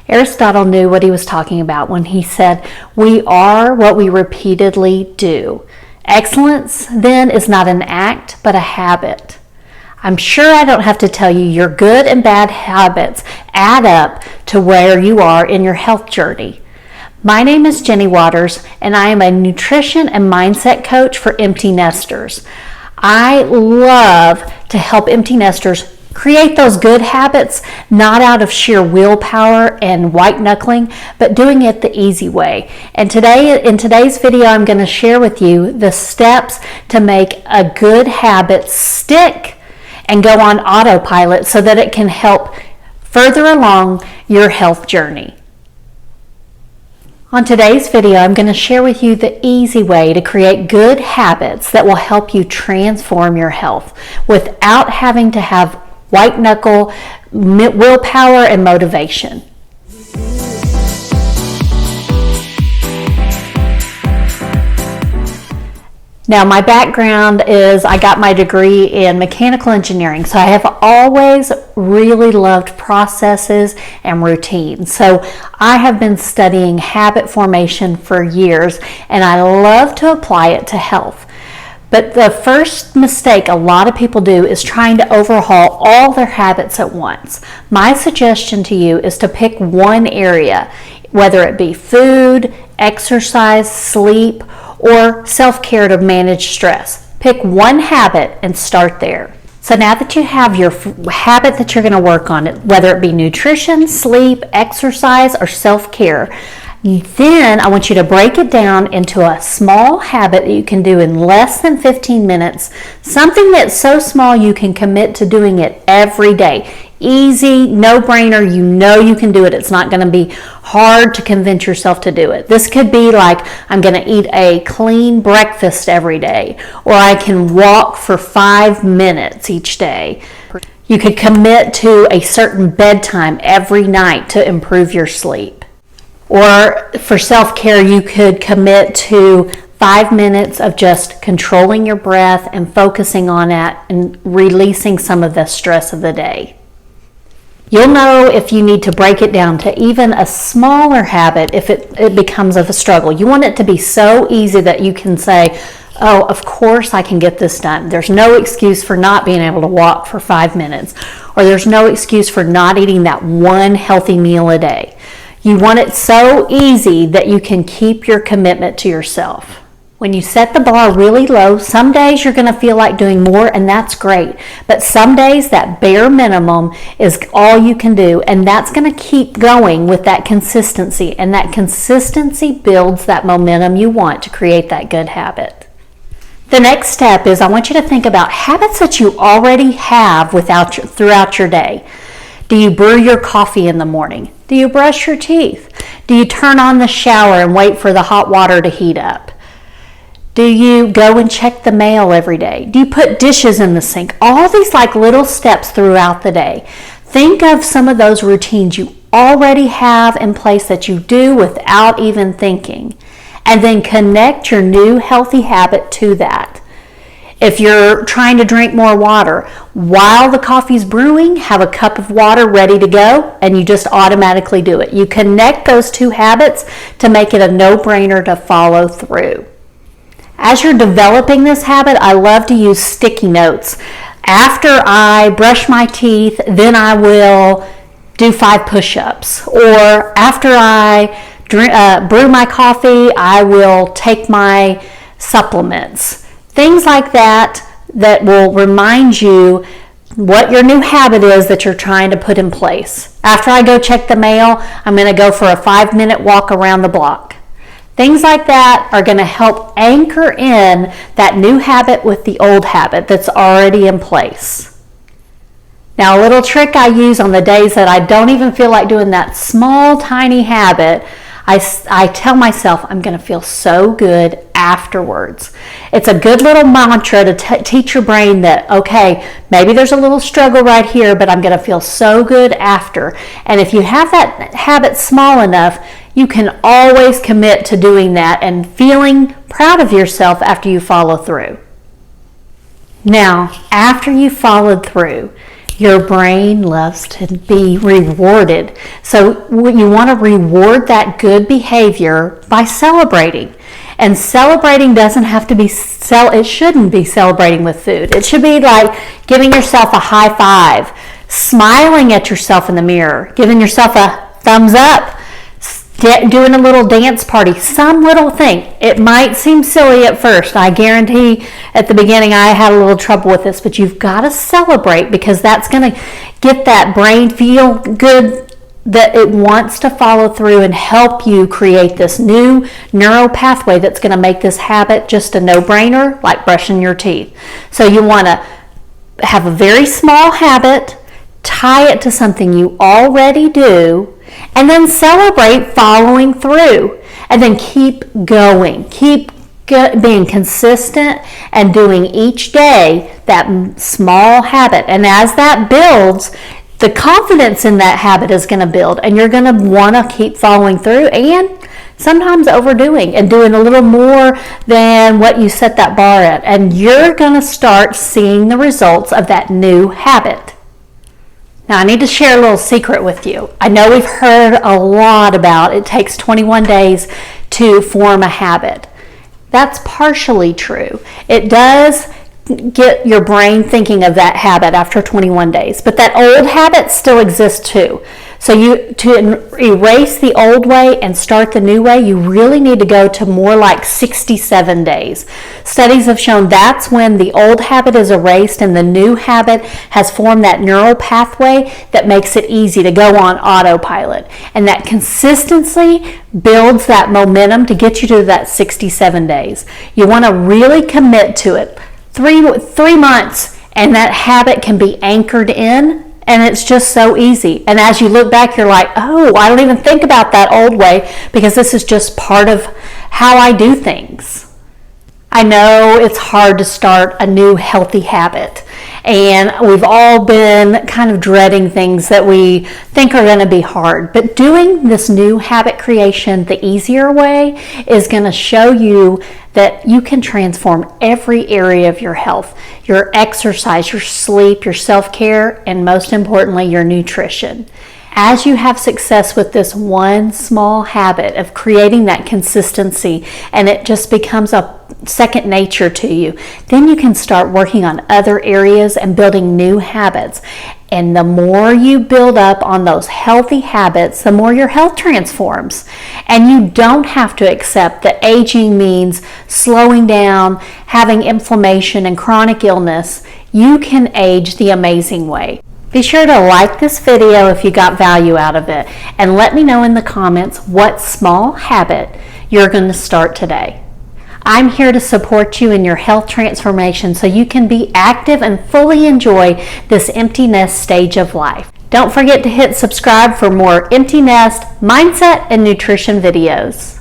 Aristotle knew what he was talking about when he said, "We are what we repeatedly do." Excellence, then, is not an act, but a habit. I'm sure I don't have to tell you your good and bad habits add up to where you are in your health journey. My name is Jenny Waters, and I am a nutrition and mindset coach for empty nesters. I love to help empty nesters create those good habits, not out of sheer willpower and white knuckling, but doing it the easy way. And in today's video, I'm going to share with you the steps to make a good habit stick and go on autopilot so that it can help further along your health journey. On today's video, I'm going to share with you the easy way to create good habits that will help you transform your health without having to have white knuckle willpower and motivation. Now, my background is I got my degree in mechanical engineering, so I have always really loved processes and routines. So I have been studying habit formation for years, and I love to apply it to health. But the first mistake a lot of people do is trying to overhaul all their habits at once. My suggestion to you is to pick one area, whether it be food, exercise, sleep, or self-care to manage stress. Pick one habit and start there. So now that you have your habit that you're going to work on, whether it be nutrition, sleep, exercise, or self-care, then I want you to break it down into a small habit that you can do in less than 15 minutes, something that's so small you can commit to doing it every day. Easy, no-brainer, you know you can do it. It's not going to be hard to convince yourself to do it. This could be like, I'm going to eat a clean breakfast every day, or I can walk for 5 minutes each day. You could commit to a certain bedtime every night to improve your sleep. Or for self-care, you could commit to 5 minutes of just controlling your breath and focusing on it and releasing some of the stress of the day. You'll know if you need to break it down to even a smaller habit if it becomes of a struggle. You want it to be so easy that you can say, oh, of course I can get this done. There's no excuse for not being able to walk for 5 minutes, or there's no excuse for not eating that one healthy meal a day. You want it so easy that you can keep your commitment to yourself. When you set the bar really low, some days you're going to feel like doing more, and that's great. But some days that bare minimum is all you can do, and that's going to keep going with that consistency. And that consistency builds that momentum you want to create that good habit. The next step is I want you to think about habits that you already have throughout your day. Do you brew your coffee in the morning? Do you brush your teeth? Do you turn on the shower and wait for the hot water to heat up? Do you go and check the mail every day? Do you put dishes in the sink? All these like little steps throughout the day. Think of some of those routines you already have in place that you do without even thinking, and then connect your new healthy habit to that. If you're trying to drink more water, while the coffee's brewing, have a cup of water ready to go, and you just automatically do it. You connect those two habits to make it a no-brainer to follow through. As you're developing this habit, I love to use sticky notes. After I brush my teeth, then I will do 5 push-ups. Or after I brew my coffee, I will take my supplements. Things like that will remind you what your new habit is that you're trying to put in place. After I go check the mail, I'm going to go for a 5-minute walk around the block. Things like that are going to help anchor in that new habit with the old habit that's already in place. Now, a little trick I use on the days that I don't even feel like doing that small, tiny habit, I tell myself I'm going to feel so good afterwards. It's a good little mantra to teach your brain that, okay, maybe there's a little struggle right here, but I'm going to feel so good after. And if you have that habit small enough, you can always commit to doing that and feeling proud of yourself after you follow through. Now, after you followed through, Your brain loves to be rewarded. So you want to reward that good behavior by celebrating. And celebrating doesn't have to be, it shouldn't be celebrating with food. It should be like giving yourself a high five, smiling at yourself in the mirror, giving yourself a thumbs up, doing a little dance party, some little thing. It might seem silly at first. I guarantee at the beginning I had a little trouble with this, but you've got to celebrate, because that's going to get that brain feel good that it wants to follow through and help you create this new neural pathway that's going to make this habit just a no-brainer, like brushing your teeth. So you want to have a very small habit, tie it to something you already do, and then celebrate following through, and then keep going. Keep being consistent and doing each day that small habit. And as that builds, the confidence in that habit is going to build, and you're going to want to keep following through, and sometimes overdoing and doing a little more than what you set that bar at. And you're going to start seeing the results of that new habit. Now, I need to share a little secret with you. I know we've heard a lot about it takes 21 days to form a habit. That's partially true. It does get your brain thinking of that habit after 21 days, but that old habit still exists too. So to erase the old way and start the new way, you really need to go to more like 67 days. Studies have shown that's when the old habit is erased and the new habit has formed that neural pathway that makes it easy to go on autopilot. And that consistency builds that momentum to get you to that 67 days. You want to really commit to it. 3 months, and that habit can be anchored in. And it's just so easy. And as you look back, you're like, oh, I don't even think about that old way, because this is just part of how I do things. I know it's hard to start a new healthy habit. And we've all been kind of dreading things that we think are going to be hard. But doing this new habit creation the easier way is going to show you that you can transform every area of your health, your exercise, your sleep, your self-care, and most importantly, your nutrition. As you have success with this one small habit of creating that consistency, and it just becomes a second nature to you, then you can start working on other areas and building new habits. And the more you build up on those healthy habits, the more your health transforms. And you don't have to accept that aging means slowing down, having inflammation and chronic illness. You can age the amazing way. Be sure to like this video if you got value out of it, and let me know in the comments what small habit you're going to start today. I'm here to support you in your health transformation so you can be active and fully enjoy this empty nest stage of life. Don't forget to hit subscribe for more empty nest, mindset, and nutrition videos.